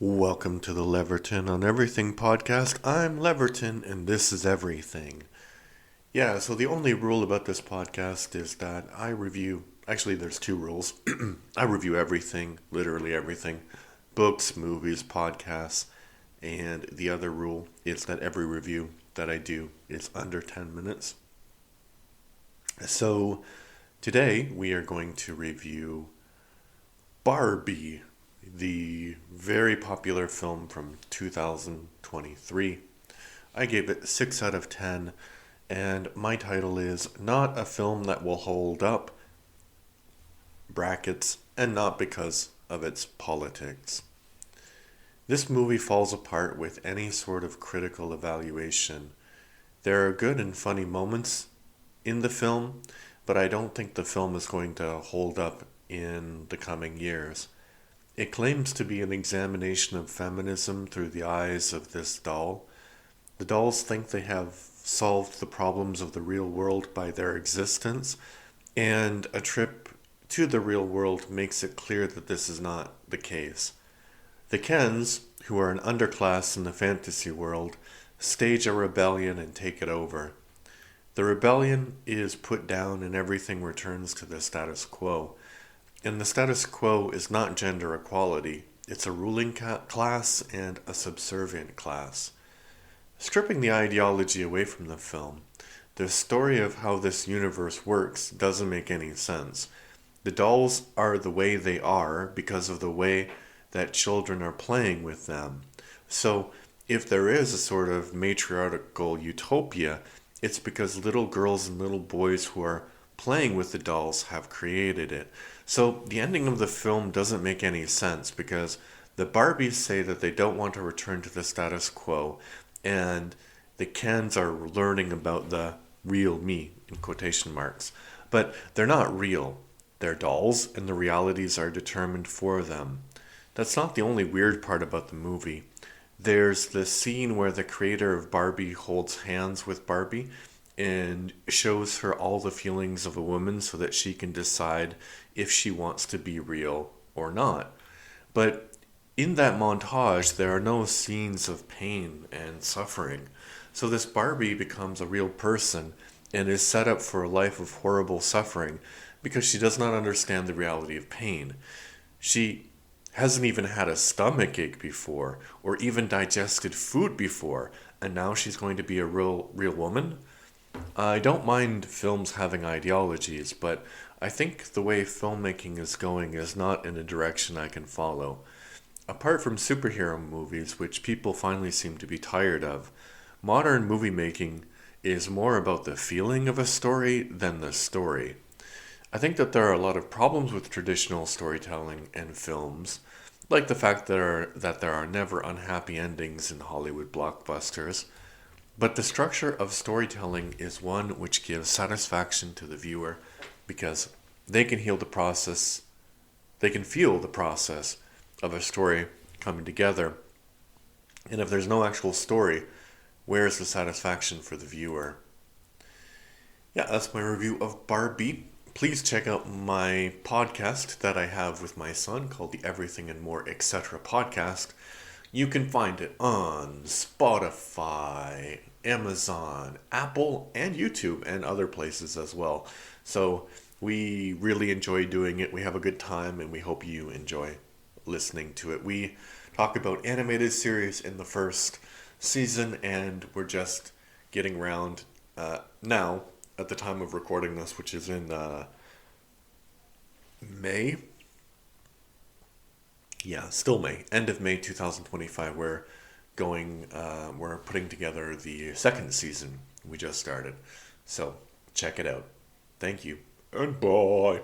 Welcome to the Leverton on Everything podcast. I'm Leverton, and this is everything. Yeah, so the only rule about this podcast is that actually, there's two rules. I review everything, literally everything books, movies, podcasts, and the other rule is that every review that I do is under 10 minutes. So today we are going to review Barbie, the very popular film from 2023. I gave it 6 out of 10, and my title is Not a Film That Will Hold Up, brackets, and not because of its politics. This movie falls apart with any sort of critical evaluation. There are good and funny moments in the film, but I don't think the film is going to hold up in the coming years. It claims to be an examination of feminism through the eyes of this doll. The dolls think they have solved the problems of the real world by their existence, and a trip to the real world makes it clear that this is not the case. The Kens, who are an underclass in the fantasy world, stage a rebellion and take it over. The rebellion is put down and everything returns to the status quo. And the status quo is not gender equality, it's a ruling class and a subservient class. Stripping the ideology away from the film, the story of how this universe works doesn't make any sense. The dolls are the way they are because of the way that children are playing with them. So, if there is a sort of matriarchal utopia, it's because little girls and little boys who are playing with the dolls have created it. So the ending of the film doesn't make any sense because the Barbies say that they don't want to return to the status quo, and the Kens are learning about the real me, in quotation marks. But they're not real. They're dolls, and the realities are determined for them. That's not the only weird part about the movie. There's the scene where the creator of Barbie holds hands with Barbie and shows her all the feelings of a woman so that she can decide if she wants to be real or not. But in that montage, there are no scenes of pain and suffering. So this Barbie becomes a real person and is set up for a life of horrible suffering because she does not understand the reality of pain. She hasn't even had a stomach ache before or even digested food before, and now she's going to be a real woman? I don't mind films having ideologies, but I think the way filmmaking is going is not in a direction I can follow. Apart from superhero movies, which people finally seem to be tired of, modern movie making is more about the feeling of a story than the story. I think that there are a lot of problems with traditional storytelling and films, like the fact that there are never unhappy endings in Hollywood blockbusters. But the structure of storytelling is one which gives satisfaction to the viewer because they can they can feel the process of a story coming together. And if there's no actual story, where is the satisfaction for the viewer? Yeah, that's my review of Barbie. Please check out my podcast that I have with my son called the Everything and More Etc. podcast. You can find it on Spotify, Amazon, Apple, and YouTube, and other places as well. So we really enjoy doing it. We have a good time, and we hope you enjoy listening to it. We talk about animated series in the first season, and we're just getting around now, at the time of recording this, which is in May. Yeah, still May, end of May 2025. We're putting together the second season we just started. So check it out. Thank you, and bye.